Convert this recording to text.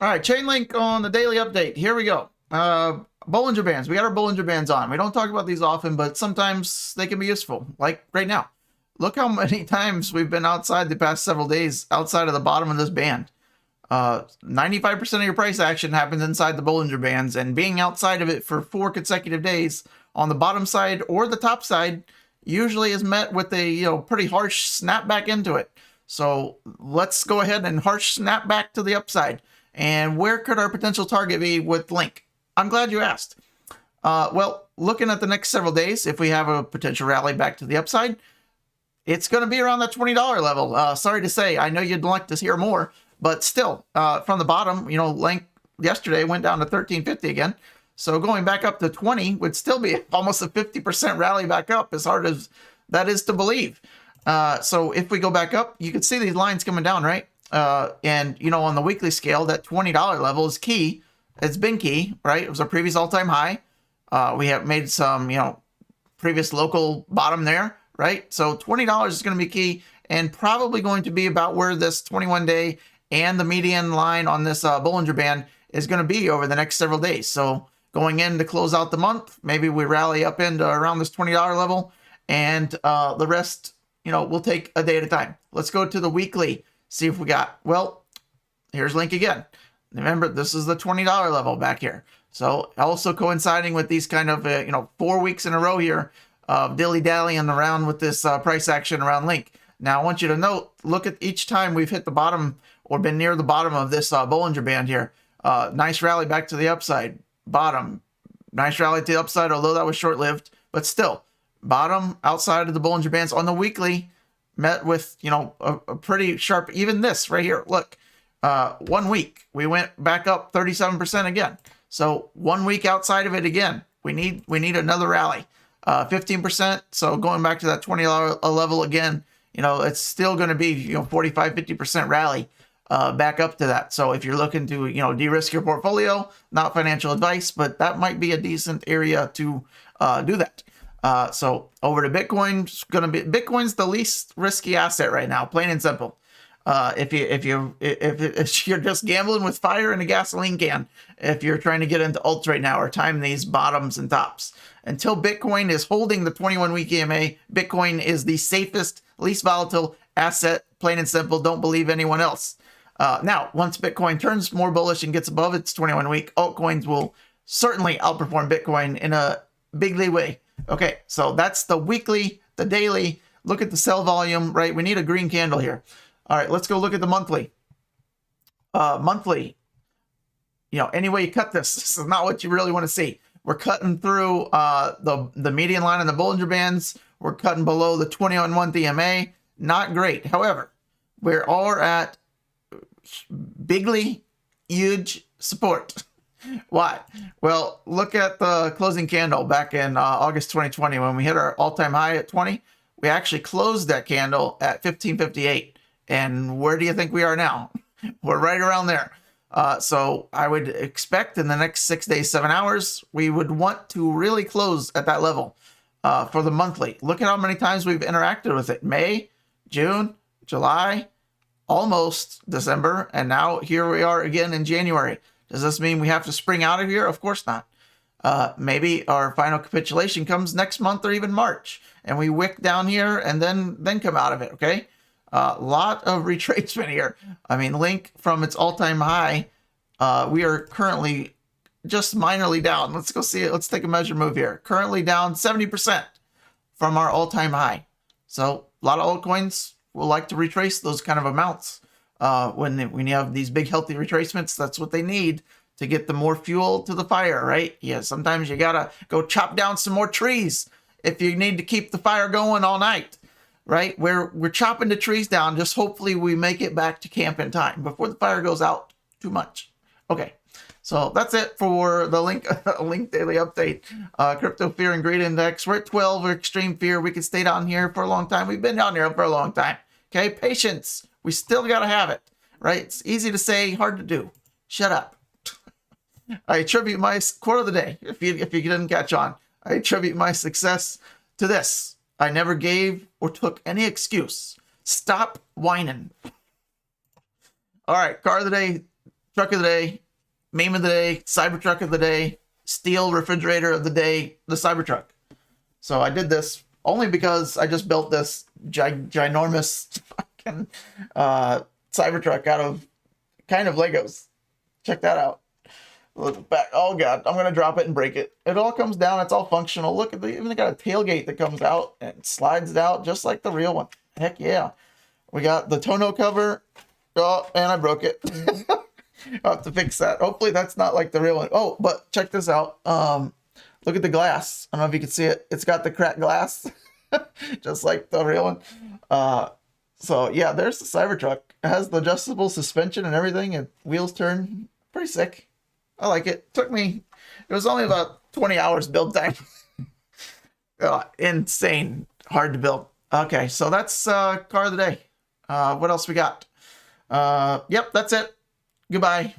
All right, Chainlink on the daily update. Here we go. Bollinger Bands. We got our Bollinger Bands on. We don't talk about these often, but sometimes they can be useful, like right now. Look how many times we've been outside the past several days, outside of the bottom of this band. 95% of your price action happens inside the Bollinger Bands, and being outside of it for 4 consecutive days on the bottom side or the top side usually is met with a pretty harsh snap back into it. So let's go ahead and harsh snap back to the upside. And where could our potential target be with Link? I'm glad you asked. Well, looking at the next several days, if we have a potential rally back to the upside, it's going to be around that $20 level. Sorry to say, I know you'd like to hear more, but still, from the bottom, Link yesterday went down to $13.50 again. So going back up to 20 would still be almost a 50% rally back up, as hard as that is to believe. So if we go back up, you can see these lines coming down, right? And on the weekly scale, that $20 level is key. It's been key, right? It was our previous all-time high. We have made some, previous local bottom there, right? So $20 is going to be key, and probably going to be about where this 21-day and the median line on this Bollinger Band is going to be over the next several days. So going in to close out the month, maybe we rally up into around this $20 level, and the rest, we'll take a day at a time. Let's go to the weekly. See if we got, well, here's Link again. Remember, this is the $20 level back here. So also coinciding with these kind of, 4 weeks in a row here of dilly-dallying around with this price action around Link. Now, I want you to note, look at each time we've hit the bottom or been near the bottom of this Bollinger Band here. Nice rally back to the upside. Bottom. Nice rally to the upside, although that was short-lived. But still, bottom outside of the Bollinger Bands on the weekly, met with, a pretty sharp, even this right here. Look, 1 week, we went back up 37% again. So 1 week outside of it again, we need another rally, 15%. So going back to that $20 level again, it's still going to be, 45, 50% rally, back up to that. So if you're looking to, de-risk your portfolio, not financial advice, but that might be a decent area to, do that. So over to Bitcoin, Bitcoin's the least risky asset right now, plain and simple. If you're just gambling with fire in a gasoline can, if you're trying to get into alts right now or time these bottoms and tops, until Bitcoin is holding the 21-week EMA, Bitcoin is the safest, least volatile asset, plain and simple. Don't believe anyone else. Now, once Bitcoin turns more bullish and gets above its 21-week, altcoins will certainly outperform Bitcoin in a bigly way. Okay, so that's the weekly, the daily. Look at the sell volume, right? We need a green candle here. All right, let's go look at the monthly. Monthly, any way you cut this is not what you really want to see. We're cutting through the median line on the Bollinger Bands. We're cutting below the 21-month EMA. Not great. However, we are at bigly huge support. Why? Well, look at the closing candle back in August 2020 when we hit our all-time high at 20. We actually closed that candle at 1558. And where do you think we are now? We're right around there. So I would expect in the next 6 days, 7 hours, we would want to really close at that level for the monthly. Look at how many times we've interacted with it. May, June, July, almost December, and now here we are again in January. Does this mean we have to spring out of here? Of course not. Maybe our final capitulation comes next month or even March, and we wick down here and then come out of it, okay? Lot of retracement here. I mean, Link from its all-time high, we are currently just minorly down. Let's go see it. Let's take a measure move here. Currently down 70% from our all-time high. So a lot of altcoins will like to retrace those kind of amounts. When you have these big healthy retracements, that's what they need to get the more fuel to the fire, right? Yeah, sometimes you gotta go chop down some more trees if you need to keep the fire going all night, right? We're chopping the trees down, just hopefully we make it back to camp in time before the fire goes out too much. Okay, so that's it for the Link daily update. Crypto Fear and Greed Index, we're at 12, we're extreme fear. We could stay down here for a long time. We've been down here for a long time. Okay, patience. We still got to have it, right? It's easy to say, hard to do. Shut up. I attribute my quote of the day, if you didn't catch on, I attribute my success to this. I never gave or took any excuse. Stop whining. All right, card of the day, truck of the day, meme of the day, Cybertruck of the day, steel refrigerator of the day, the Cybertruck. So I did this only because I just built this ginormous fucking Cybertruck out of kind of Legos. Check that out. Look back. Oh god, I'm gonna drop it and break it. It all comes down. It's all functional. Look at even got a tailgate that comes out and slides out just like the real one. Heck yeah. We got the tonneau cover. Oh, and I broke it. I'll have to fix that. Hopefully that's not like the real one. Oh, but check this out. Look at the glass. I don't know if you can see it. It's got the cracked glass, just like the real one. So yeah, there's the Cybertruck. It has the adjustable suspension and everything, and wheels turn. Pretty sick. I like it. It was only about 20 hours build time. Insane hard to build. Okay, so that's car of the day. What else we got? Yep, that's it. Goodbye.